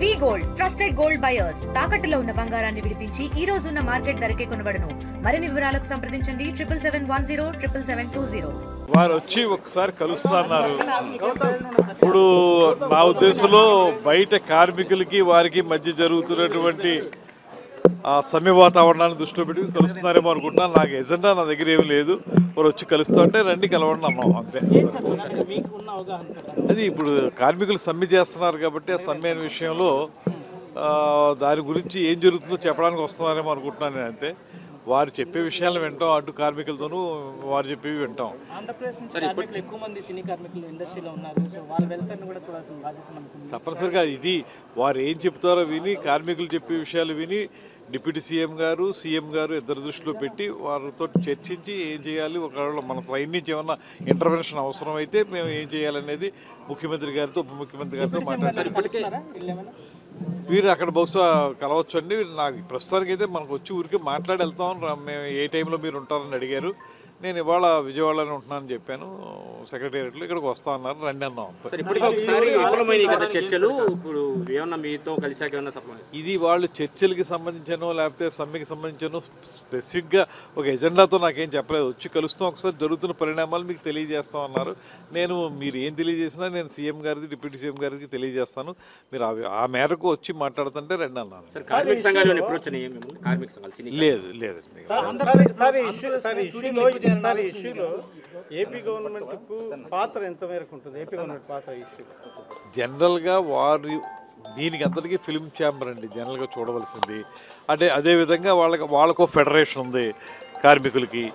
వి gold trusted gold buyers తాకట్టులో ఉన్న బంగారాన్ని విడిపించి ఈ రోజు ఉన్న మార్కెట్ ధరకే కొనబడును. మరిన్ని వివరాలకు సంప్రదించండి 7710 వారు వచ్చి ఒకసారి కలుస్తున్నారు. ఇప్పుడు నా ఉద్దేశంలో బయట కార్మికులకి వారికి మధ్య జరుగుతున్నటువంటి ఆ సమ్మె వాతావరణాన్ని దృష్టిలో పెట్టి కలుస్తున్నారేమో అనుకుంటున్నాను. నాకు ఎజెండా నా దగ్గర ఏమి లేదు. వారు వచ్చి కలుస్తూ అంటే రండి కలవండి అన్నాం అంతే. అది ఇప్పుడు కార్మికులు సమ్మె చేస్తున్నారు కాబట్టి ఆ సమ్మె అనే విషయంలో దాని గురించి ఏం జరుగుతుందో చెప్పడానికి వస్తున్నారేమో అనుకుంటున్నాను నేను అంతే. వారు చెప్పే విషయాలను వింటాం, అటు కార్మికులతోనూ వారు చెప్పేవి వింటాం. తప్పనిసరిగా ఇది వారు ఏం చెప్తారో విని, కార్మికులు చెప్పే విషయాలు విని డిప్యూటీ సీఎం గారు, సీఎం గారు ఇద్దరు దృష్టిలో పెట్టి వారితో చర్చించి ఏం చేయాలి, ఒకవేళ మన సైడ్ నుంచి ఏమన్నా ఇంటర్వెన్షన్ అవసరం అయితే మేము ఏం చేయాలనేది ముఖ్యమంత్రి గారితో, ఉప ముఖ్యమంత్రి గారితో మాట్లాడారు. వీరు అక్కడ బహుశా కలవచ్చు అండి. నాకు ప్రస్తుతానికి అయితే మనకు వచ్చి ఊరికి మాట్లాడి వెళ్తాం, మేము ఏ టైంలో మీరు ఉంటారని అడిగారు. నేను ఇవాళ విజయవాడలోనే ఉంటున్నానని చెప్పాను. సెక్రటేరియట్లో ఇక్కడికి వస్తా అన్నారు, రండి అన్నాం. ఇది వాళ్ళు చర్చలకి సంబంధించానో లేకపోతే సమ్మెకి సంబంధించానో స్పెసిఫిక్గా ఒక ఎజెండాతో నాకేం చెప్పలేదు. వచ్చి కలుస్తాం, ఒకసారి జరుగుతున్న పరిణామాలు మీకు తెలియజేస్తాం అన్నారు. నేను మీరు ఏం తెలియజేసినా నేను సీఎం గారికి, డిప్యూటీ సీఎం గారికి తెలియజేస్తాను. మీరు ఆ మేరకు వచ్చి మాట్లాడుతుంటే రండి అన్నాను. లేదు లేదండి. ఏపీ గవర్నమెంట్ పాత్ర ఎంత మేరకు ఉంటుంది? ఏపీ గవర్నమెంట్ పాత్ర జనరల్గా వారు దీనికి అందరికీ ఫిల్మ్ ఛాంబర్ అండి జనరల్గా చూడవలసింది. అంటే అదేవిధంగా వాళ్ళకు ఫెడరేషన్ ఉంది, కార్మికులకి,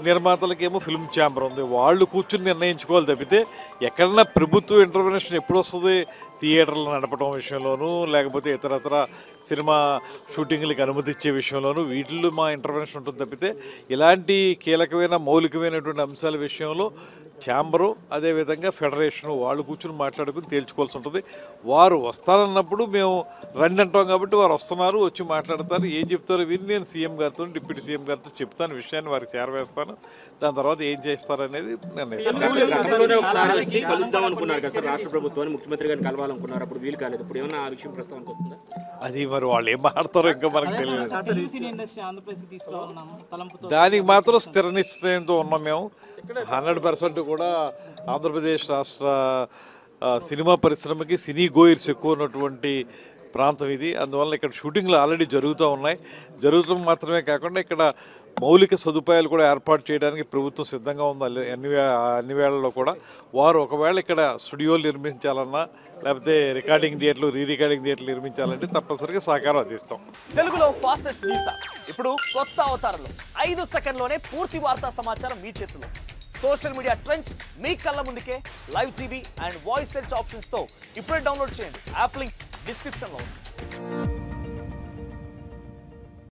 నిర్మాతలకేమో ఫిల్మ్ ఛాంబర్ ఉంది. వాళ్ళు కూర్చుని నిర్ణయించుకోవాలి తప్పితే ఎక్కడన్నా ప్రభుత్వ ఇంటర్వెన్షన్ ఎప్పుడు వస్తుంది? థియేటర్లు నడపడం విషయంలోనూ లేకపోతే ఇతరత్ర సినిమా షూటింగ్లకి అనుమతి ఇచ్చే విషయంలోనూ వీటిల్లో మా ఇంటర్వెన్షన్ ఉంటుంది తప్పితే ఇలాంటి కీలకమైన మౌలికమైనటువంటి అంశాల విషయంలో ఛాంబరు అదేవిధంగా ఫెడరేషను వాళ్ళు కూర్చుని మాట్లాడుకుని తేల్చుకోవాల్సి ఉంటుంది. వారు వస్తారన్నప్పుడు మేము రండి అంటాం కాబట్టి వారు వస్తున్నారు, వచ్చి మాట్లాడతారు. ఏం చెప్తారో విని నేను సీఎం గారితో, డిప్యూటీ సీఎం గారితో చెప్తాను, విషయాన్ని వారికి చేరవేస్తాను. దాని తర్వాత ఏం చేస్తారనేది నిర్ణయిస్తాను. అది మరి వాళ్ళు ఏం మాట్లాడతారో ఇంకా మనకు తెలియదు. దానికి మాత్రం స్థిర నిశ్చయంతో ఉన్నాం మేము. 100% కూడా ఆంధ్రప్రదేశ్ రాష్ట్ర సినిమా పరిశ్రమకి సినీ గోయర్స్ ఎక్కువ ఉన్నటువంటి ప్రాంతం ఇది. అందువల్ల ఇక్కడ షూటింగ్లు ఆల్రెడీ జరుగుతూ ఉన్నాయి. జరుగుతాం మాత్రమే కాకుండా ఇక్కడ మౌలిక సదుపాయాలు కూడా ఏర్పాటు చేయడానికి ప్రభుత్వం సిద్ధంగా ఉంది. అన్ని వేళల్లో కూడా వారు ఒకవేళ ఇక్కడ స్టూడియోలు నిర్మించాలన్నా లేకపోతే రికార్డింగ్ థియేటర్లు, రికార్డింగ్ థియేటర్లు నిర్మించాలంటే తప్పనిసరిగా సహకారం అందిస్తాం. తెలుగులో ఫాస్టెస్ట్ న్యూస్ ఇప్పుడు కొత్త అవతారంలో 5 సెకండ్లోనే పూర్తి వార్తా సమాచారం మీ చేతిలో. సోషల్ మీడియా ట్రెండ్స్ మీ కళ్ళ ముందుకే live TV and voice search options తో ఇప్పుడే డౌన్లోడ్ చేయండి. యాప్ లింక్ డిస్క్రిప్షన్ లో ఉంది.